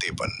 53,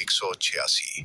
186,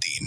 3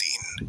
3,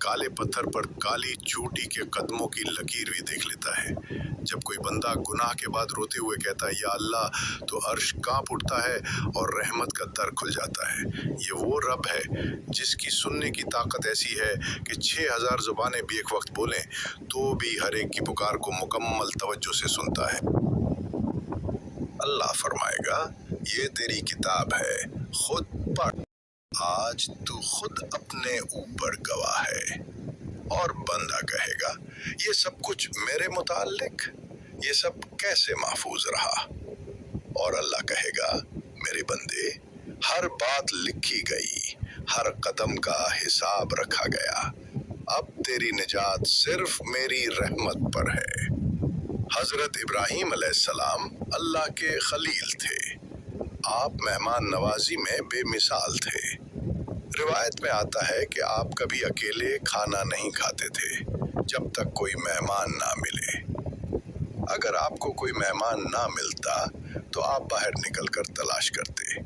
کالے پتھر پر کالی چوٹی کے قدموں کی لکیر بھی دیکھ لیتا ہے۔ جب کوئی بندہ گناہ کے بعد روتے ہوئے کہتا ہے یا اللہ، تو عرش کانپ اٹھتا ہے اور رحمت کا در کھل جاتا ہے۔ یہ وہ رب ہے جس کی سننے کی طاقت ایسی ہے کہ 6000 زبانیں بھی ایک وقت بولیں تو بھی ہر ایک کی پکار کو مکمل توجہ سے سنتا ہے۔ اللہ فرمائے گا، یہ تیری کتاب ہے، خود پڑھ، آج تو خود اپنے اوپر گواہ ہے۔ اور بندہ کہے گا، یہ سب کچھ میرے متعلق، یہ سب کیسے محفوظ رہا؟ اور اللہ کہے گا، میرے بندے، ہر بات لکھی گئی، ہر قدم کا حساب رکھا گیا، اب تیری نجات صرف میری رحمت پر ہے۔ حضرت ابراہیم علیہ السلام اللہ کے خلیل تھے۔ آپ مہمان نوازی میں بے مثال تھے۔ روایت میں آتا ہے کہ آپ کبھی اکیلے کھانا نہیں کھاتے تھے جب تک کوئی مہمان نہ ملے۔ اگر آپ کو کوئی مہمان نہ ملتا تو آپ باہر نکل کر تلاش کرتے،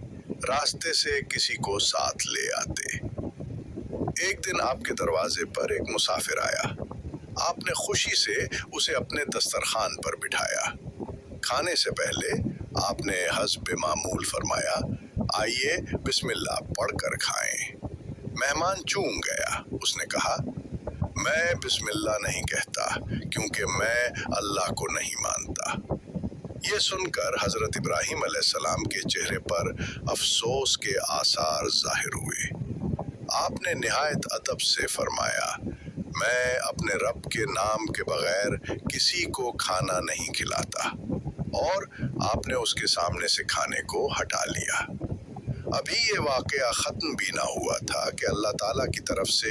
راستے سے کسی کو ساتھ لے آتے۔ ایک دن آپ کے دروازے پر ایک مسافر آیا۔ آپ نے خوشی سے اسے اپنے دسترخوان پر بٹھایا۔ کھانے سے پہلے آپ نے حسب معمول فرمایا، آئیے بسم اللہ پڑھ کر کھائیں۔ مہمان چونک گیا۔ اس نے کہا، میں بسم اللہ نہیں کہتا کیونکہ میں اللہ کو نہیں مانتا۔ یہ سن کر حضرت ابراہیم علیہ السلام کے چہرے پر افسوس کے آثار ظاہر ہوئے۔ آپ نے نہایت ادب سے فرمایا، میں اپنے رب کے نام کے بغیر کسی کو کھانا نہیں کھلاتا، اور آپ نے اس کے سامنے سے کھانے کو ہٹا لیا۔ ابھی یہ واقعہ ختم بھی نہ ہوا تھا کہ اللہ تعالیٰ کی طرف سے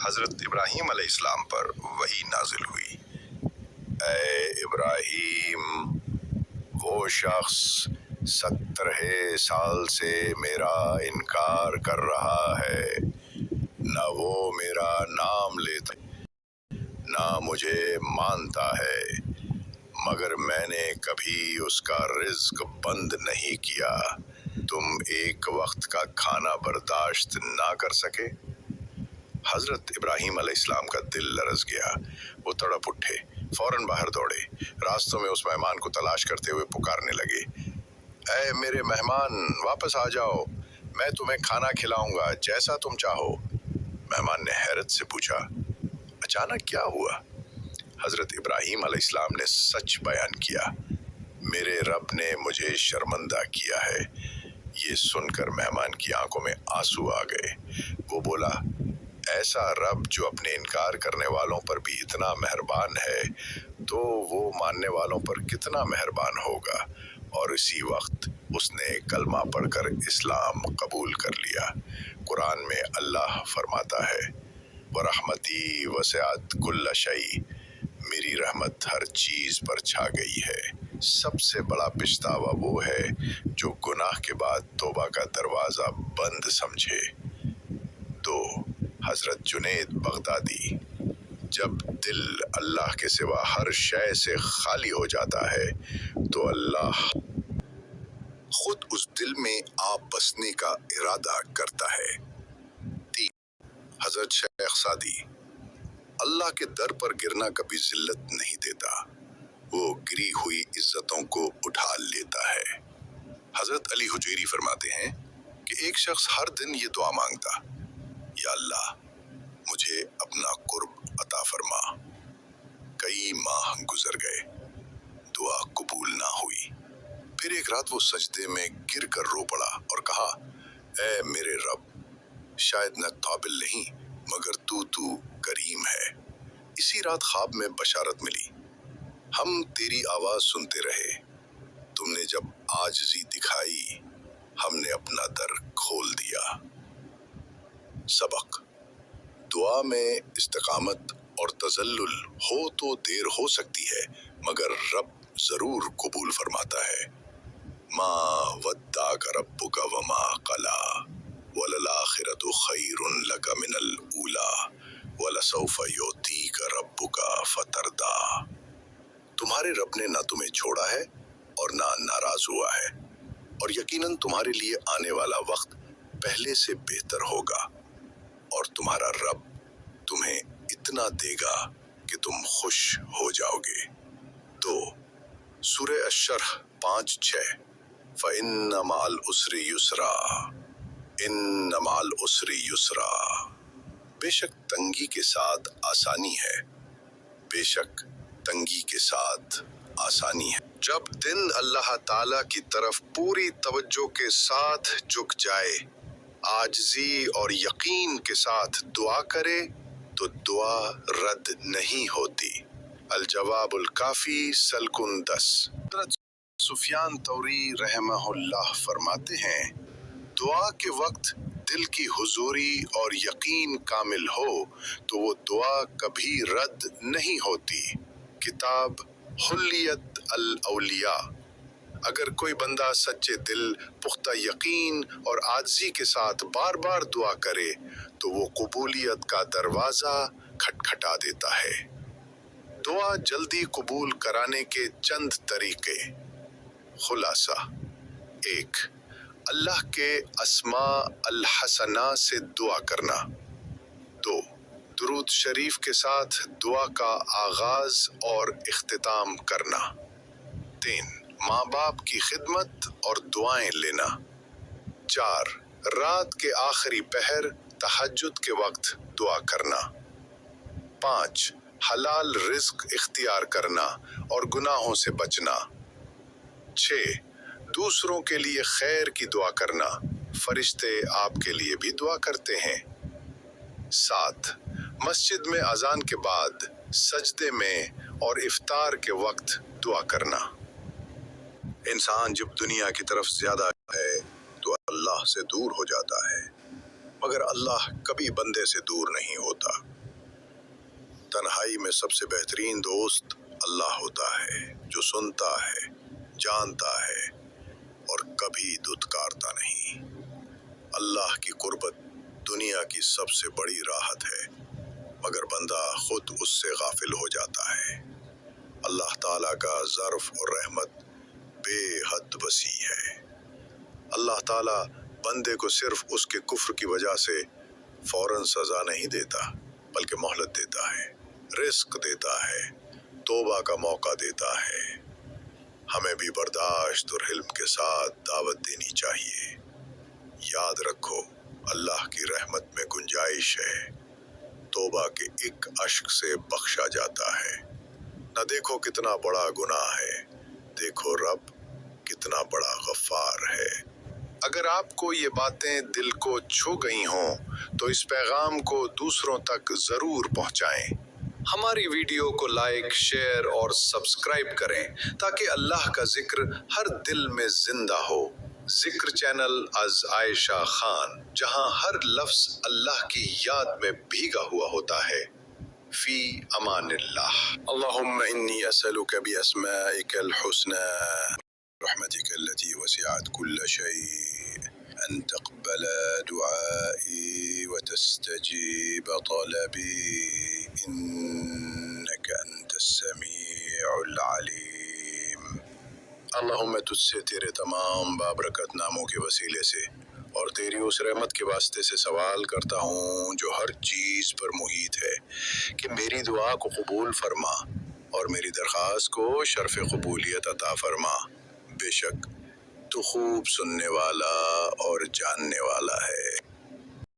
حضرت ابراہیم علیہ السلام پر وحی نازل ہوئی۔ اے ابراہیم، وہ شخص 17 سال سے میرا انکار کر رہا ہے، نہ وہ میرا نام لیتا نہ مجھے مانتا ہے، مگر میں نے کبھی اس کا رزق بند نہیں کیا۔ تم ایک وقت کا کھانا برداشت نہ کر سکے؟ حضرت ابراہیم علیہ السلام کا دل لرز گیا۔ وہ تڑپ اٹھے، فوراً باہر دوڑے، راستوں میں اس مہمان کو تلاش کرتے ہوئے پکارنے لگے، اے میرے مہمان، واپس آ جاؤ، میں تمہیں کھانا کھلاؤں گا جیسا تم چاہو۔ مہمان نے حیرت سے پوچھا، اچانک کیا ہوا؟ حضرت ابراہیم علیہ السلام نے سچ بیان کیا، میرے رب نے مجھے شرمندہ کیا ہے۔ یہ سن کر مہمان کی آنکھوں میں آنسو آ گئے۔ وہ بولا، ایسا رب جو اپنے انکار کرنے والوں پر بھی اتنا مہربان ہے تو وہ ماننے والوں پر کتنا مہربان ہوگا۔ اور اسی وقت اس نے کلمہ پڑھ کر اسلام قبول کر لیا۔ قرآن میں اللہ فرماتا ہے، وَرَحْمَتِي وَسِعَتْ كُلَّ شَيْءٍ، میری رحمت ہر چیز پر چھا گئی ہے۔ سب سے بڑا پچھتاوا وہ ہے جو گناہ کے بعد توبہ کا دروازہ بند سمجھے۔ 2. حضرت جنید بغدادی، جب دل اللہ کے سوا ہر شے سے خالی ہو جاتا ہے تو اللہ خود اس دل میں آپ بسنے کا ارادہ کرتا ہے۔ 3. حضرت شیخ سعدی، اللہ کے در پر گرنا کبھی ذلت نہیں دیتا، وہ گری ہوئی عزتوں کو اٹھا لیتا ہے۔ حضرت علی حجیری فرماتے ہیں کہ ایک شخص ہر دن یہ دعا مانگتا، یا اللہ مجھے اپنا قرب عطا فرما۔ کئی ماہ گزر گئے، دعا قبول نہ ہوئی۔ پھر ایک رات وہ سجدے میں گر کر رو پڑا اور کہا، اے میرے رب، شاید میں قابل نہیں مگر تو کریم ہے۔ اسی رات خواب میں بشارت ملی، ہم تیری آواز سنتے رہے، تم نے جب عاجزی دکھائی ہم نے اپنا در کھول دیا۔ سبق: دعا میں استقامت اور تذلل ہو تو دیر ہو سکتی ہے مگر رب ضرور قبول فرماتا ہے۔ ما ودعک ربک وما قلی، وللآخرۃ خیر لک من الاولی، ولسوف یعطیک ربک فترضی۔ تمہارے رب نے نہ تمہیں چھوڑا ہے اور نہ ناراض ہوا ہے، اور یقیناً تمہارے لیے آنے والا وقت پہلے سے بہتر ہوگا، اور تمہارا رب تمہیں اتنا دے گا کہ تم خوش ہو جاؤ گے۔ 2 سورہ الشرح 5-6 فَإِنَّ مَعَ الْعُسْرِ يُسْرًا إِنَّ مَعَ الْعُسْرِ يُسْرًا، بے شک تنگی کے ساتھ آسانی ہے، بے شک تنگی کے ساتھ آسانی ہے۔ جب دل اللہ تعالیٰ کی طرف پوری توجہ کے ساتھ جھک جائے، عاجزی اور یقین کے ساتھ دعا کرے تو دعا رد نہیں ہوتی۔ الجواب الکافی سلکن 10۔ حضرت سفیان ثوری رحمہ اللہ فرماتے ہیں، دعا کے وقت دل کی حضوری اور یقین کامل ہو تو وہ دعا کبھی رد نہیں ہوتی۔ کتاب حلیت الاولیاء۔ اگر کوئی بندہ سچے دل، پختہ یقین اور عاجزی کے ساتھ بار بار دعا کرے تو وہ قبولیت کا دروازہ کھٹکھٹا دیتا ہے۔ دعا جلدی قبول کرانے کے چند طریقے۔ خلاصہ: 1 اللہ کے اسماء الحسنہ سے دعا کرنا۔ 2 درود شریف کے ساتھ دعا کا آغاز اور اختتام کرنا۔ 3 ماں باپ کی خدمت اور دعائیں لینا۔ 4 رات کے آخری پہر تہجد کے وقت دعا کرنا۔ 5 حلال رزق اختیار کرنا اور گناہوں سے بچنا۔ 6 دوسروں کے لیے خیر کی دعا کرنا، فرشتے آپ کے لیے بھی دعا کرتے ہیں۔ 7 مسجد میں اذان کے بعد، سجدے میں اور افطار کے وقت دعا کرنا۔ انسان جب دنیا کی طرف زیادہ ہے تو اللہ سے دور ہو جاتا ہے، مگر اللہ کبھی بندے سے دور نہیں ہوتا۔ تنہائی میں سب سے بہترین دوست اللہ ہوتا ہے، جو سنتا ہے، جانتا ہے اور کبھی دھتکارتا نہیں۔ اللہ کی قربت دنیا کی سب سے بڑی راحت ہے، مگر بندہ خود اس سے غافل ہو جاتا ہے۔ اللہ تعالیٰ کا ظرف اور رحمت بے حد وسیع ہے۔ اللہ تعالیٰ بندے کو صرف اس کے کفر کی وجہ سے فوراً سزا نہیں دیتا، بلکہ مہلت دیتا ہے، رزق دیتا ہے، توبہ کا موقع دیتا ہے۔ ہمیں بھی برداشت اور حلم کے ساتھ دعوت دینی چاہیے۔ یاد رکھو، اللہ کی رحمت میں گنجائش ہے، توبہ کے ایک اشک سے بخشا جاتا ہے۔ نہ دیکھو کتنا بڑا گناہ ہے، دیکھو رب کتنا بڑا غفار ہے۔ اگر آپ کو یہ باتیں دل کو چھو گئی ہوں تو اس پیغام کو دوسروں تک ضرور پہنچائیں۔ ہماری ویڈیو کو لائک، شیئر اور سبسکرائب کریں تاکہ اللہ کا ذکر ہر دل میں زندہ ہو۔ ذکر چینل از عائشہ خان، جہاں ہر لفظ اللہ کی یاد میں بھیگا ہوا ہوتا ہے۔ فی امان اللہ۔ اللہم انی اسألک باسمائک الحسنى رحمتک التي وسعت كل شيء ان تقبل دعائي وتستجيب طلبي انك انت السميع العليم۔ اللہم تجھ سے تیرے تمام بابرکت ناموں کے وسیلے سے اور تیری اس رحمت کے واسطے سے سوال کرتا ہوں جو ہر چیز پر محیط ہے کہ میری دعا کو قبول فرما اور میری درخواست کو شرف قبولیت عطا فرما۔ بے شک تو خوب سننے والا اور جاننے والا ہے۔